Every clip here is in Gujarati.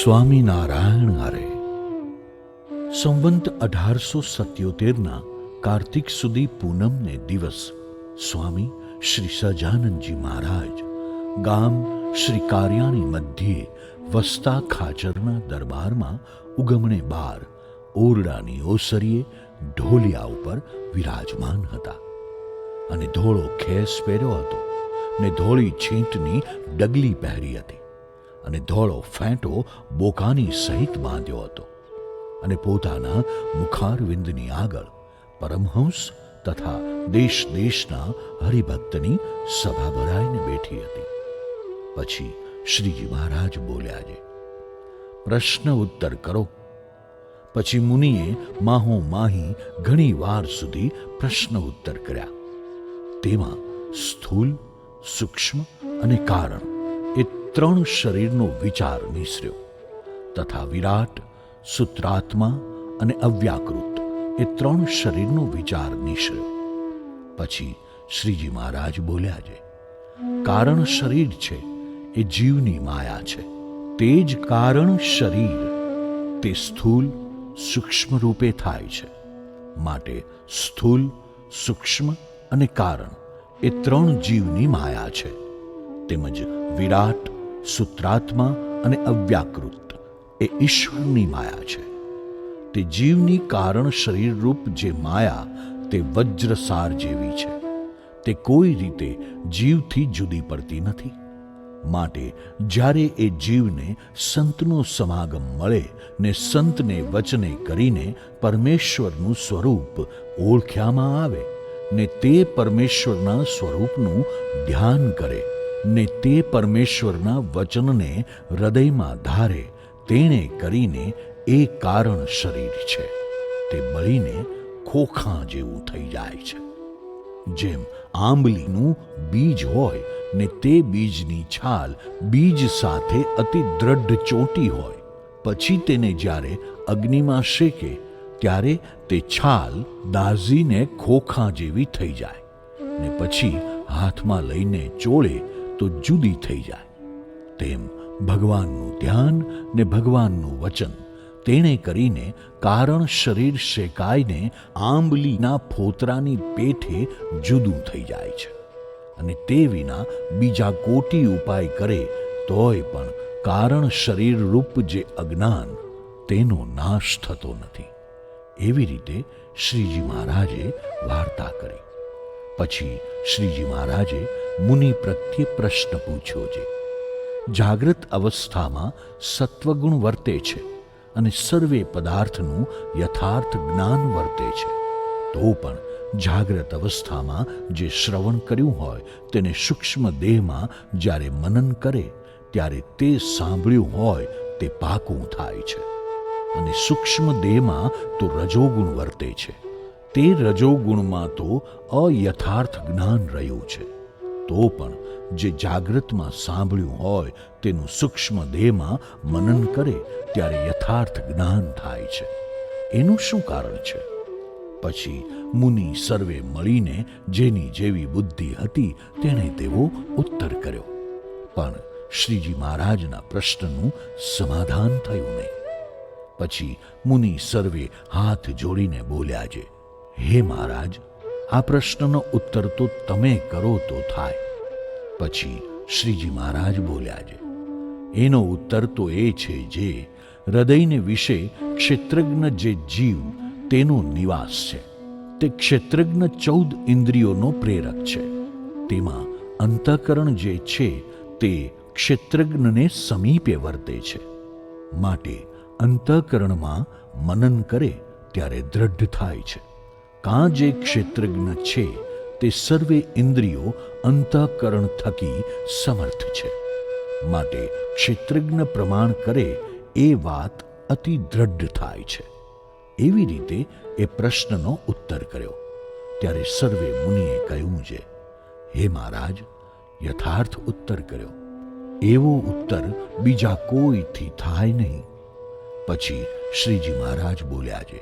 સ્વામિનારાયણ હરે. સંવંત 1877ના કાર્તિક સુધી પૂનમને દિવસ સ્વામી શ્રી સહજાનંદજી મહારાજ ગામ શ્રી કારિયાણી મધ્યે વસતા ખાચરના દરબારમાં ઉગમણે બાર ઓરડાની ઓસરીએ ઢોલિયા ઉપર વિરાજમાન હતા અને ધોળો ખેસ પહેર્યો હતો ને ધોળી છીંટની ડગલી પહેરી હતી અને ધોળો ફેંટો બોકાની સહિત બાંધ્યો હતો અને પોતાના મુખારવિંદની આગળ પરમહંસ તથા દેશ દેશના હરિભક્તની સભા ભરાઈને બેઠી હતી. પછી શ્રીજી મહારાજ બોલ્યા છે, પ્રશ્ન ઉત્તર કરો. પછી મુનિએ માહો માહી ઘણી વાર સુધી પ્રશ્ન ઉત્તર કર્યા. તેમાં સ્થૂલ, સૂક્ષ્મ અને કારણ એ ત્રણ શરીરનો વિચાર નિસર્યો તથા વિરાટ, સૂત્રાત્મા અને અવ્યાકૃત એ ત્રણ શરીરનો વિચાર નિસર્યો. પછી શ્રીજી મહારાજ બોલ્યા છે, કારણ શરીર છે એ જીવની માયા છે. તે જ કારણ શરીર તે સ્થૂલ, સૂક્ષ્મ રૂપે થાય છે. માટે સ્થૂલ, સૂક્ષ્મ અને કારણ એ ત્રણ જીવની માયા છે. તેમજ વિરાટ, સૂત્રાત્મા અને અવ્યાકૃત એ ઈશ્વરની માયા છે. તે જીવની કારણ શરીરરૂપ જે માયા તે વજ્રસાર જેવી છે. તે કોઈ રીતે જીવથી જુદી પડતી નથી. માટે જ્યારે એ જીવને સંતનો સમાગમ મળે ને સંતને વચને કરીને પરમેશ્વરનું સ્વરૂપ ઓળખ્યામાં આવે ને તે પરમેશ્વરના સ્વરૂપનું ધ્યાન કરે ને તે પરમેશ્વરના વચનને હૃદયમાં ધારે, તેણે કરીને એ કારણ શરીર છે તે બળીને ખોખા જેવું થઈ જાય છે. જેમ આંબલીનું બીજ હોય ને તે બીજની છાલ બીજ સાથે અતિ દ્રઢ ચોંટી હોય, પછી તેને જ્યારે અગ્નિમાં શેકે ત્યારે તે છાલ દાઝીને ખોખા જેવી થઈ જાય ને પછી હાથમાં લઈને ચોળે તો જુદી થઈ જાય. તેમ ભગવાનનું ધ્યાન ને ભગવાનનું વચન તેણે કરીને કારણ શરીર શેકાઈને આંબલીના ફોતરાની પેઠે જુદું થઈ જાય છે. અને તે વિના બીજા કોટી ઉપાય કરે તોય પણ કારણ શરીર રૂપ જે અજ્ઞાન તેનો નાશ થતો નથી. એવી રીતે શ્રીજી મહારાજે વાર્તા કરી. પછી શ્રીજી મહારાજે મુનિ પ્રત્યે પ્રશ્ન પૂછ્યો છે, જાગ્રત અવસ્થામાં સત્વગુણ વર્તે છે અને સર્વે પદાર્થનું યથાર્થ જ્ઞાન વર્તે છે, તો પણ જાગ્રત અવસ્થામાં જે શ્રવણ કર્યું હોય તેને સૂક્ષ્મ દેહમાં જ્યારે મનન કરે ત્યારે તે સાંભળ્યું હોય તે પાકું થાય છે. અને સૂક્ષ્મ દેહમાં તો રજોગુણ વર્તે છે. તે રજોગુણમાં તો અયથાર્થ જ્ઞાન રહ્યું છે, તો પણ જે જાગ્રતમાં સાંભળ્યું હોય તેનું સૂક્ષ્મ દેહમાં મનન કરે ત્યારે યથાર્થ જ્ઞાન થાય છે. એનું શું કારણ છે? પછી મુનિ સર્વે મળીને જેની જેવી બુદ્ધિ હતી તેણે તેવો ઉત્તર કર્યો, પણ શ્રીજી મહારાજના પ્રશ્નનું સમાધાન થયું નહીં. પછી મુનિ સર્વે હાથ જોડીને બોલ્યા છે, હે મહારાજ, આ પ્રશ્નનો ઉત્તર તો તમે કરો તો થાય. પછી શ્રીજી મહારાજ બોલ્યા છે, એનો ઉત્તર તો એ છે જે હૃદયને વિશે ક્ષેત્રજ્ઞ જે જીવ તેનો નિવાસ છે. તે ક્ષેત્રજ્ઞ 14 ઇન્દ્રિયોનો પ્રેરક છે. તેમાં અંતઃકરણ જે છે તે ક્ષેત્રજ્ઞને સમીપે વર્તે છે. માટે અંતઃકરણમાં મનન કરે ત્યારે દ્રઢ થાય છે. કાં જે ક્ષેત્રજ્ઞ છે તે સર્વે ઇન્દ્રિયો અંતઃકરણ થકી સમર્થ છે. માટે ક્ષેત્રજ્ઞ પ્રમાણ કરે એ વાત અતિ દ્રઢ થાય છે. એવી રીતે એ પ્રશ્નનો ઉત્તર કર્યો. ત્યારે સર્વે મુનિએ કહ્યું છે, હે મહારાજ, યથાર્થ ઉત્તર કર્યો. એવો ઉત્તર બીજા કોઈથી થાય નહીં. પછી શ્રીજી મહારાજ બોલ્યા છે,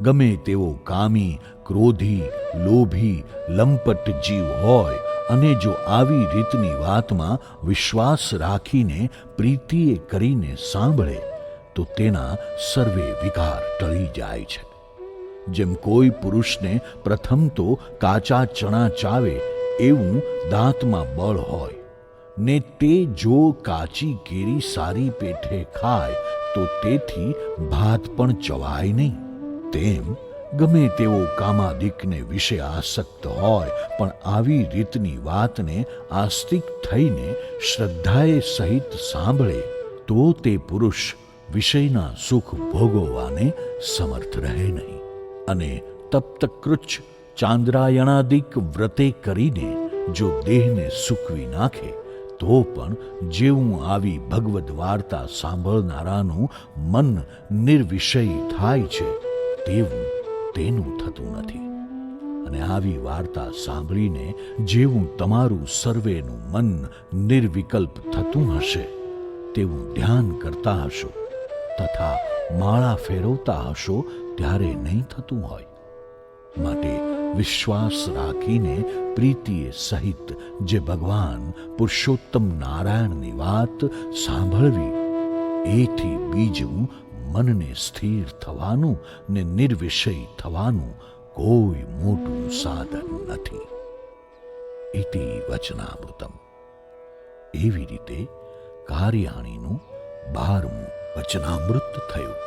ગમે તેવો કામી, ક્રોધી, લોભી, લંપટ જીવ હોય અને જો આવી રીતની વાતમાં વિશ્વાસ રાખીને પ્રીતિએ કરીને સાંભળે તો તેના સર્વે વિકાર ટળી જાય છે. જેમ કોઈ પુરુષને પ્રથમ તો કાચા ચણા ચાવે એવું દાંતમાં બળ હોય ને તે જો કાચી કેરી સારી પેઠે ખાય તો તેથી ભાત પણ ચવાય નહીં, તેમ ગમે તેવો કામાદિકને વિશે આસક્ત હોય પણ આવી રીતની વાતને આસ્તિક થઈને શ્રદ્ધાએ સહિત સાંભળે તો તે પુરુષ વિષયના સુખ ભોગવવાને સમર્થ રહે નહીં. અને તપ્તકૃચ્છ ચાંદ્રાયણાદિક વ્રતે કરીને જો દેહને સૂકવી નાખે તો પણ જેવું આવી ભગવદ્ વાર્તા સાંભળનારાનું મન નિર્વિષય થાય છે તેવું તેનું થતું નથી. અને આવી વાર્તા સાંભળીને જેવું તમારું સર્વેનું મન નિર્વિકલ્પ થતું હશે તેવું ધ્યાન કરતા હશો તથા માળા ફેરવતા હશો ત્યારે નહીં થતું હોય. માટે વિશ્વાસ રાખીને પ્રીતિએ સહિત જે ભગવાન પુરુષોત્તમ નારાયણની વાત સાંભળવી, એથી બીજું મનને સ્થિર થવાનું ને નિર્વિષય થવાનું કોઈ મોટું સાધન નથી. ઇતિ વચનામૃતમ. એવી રીતે કાર્યાણીનું 12મું વચનામૃત થયું.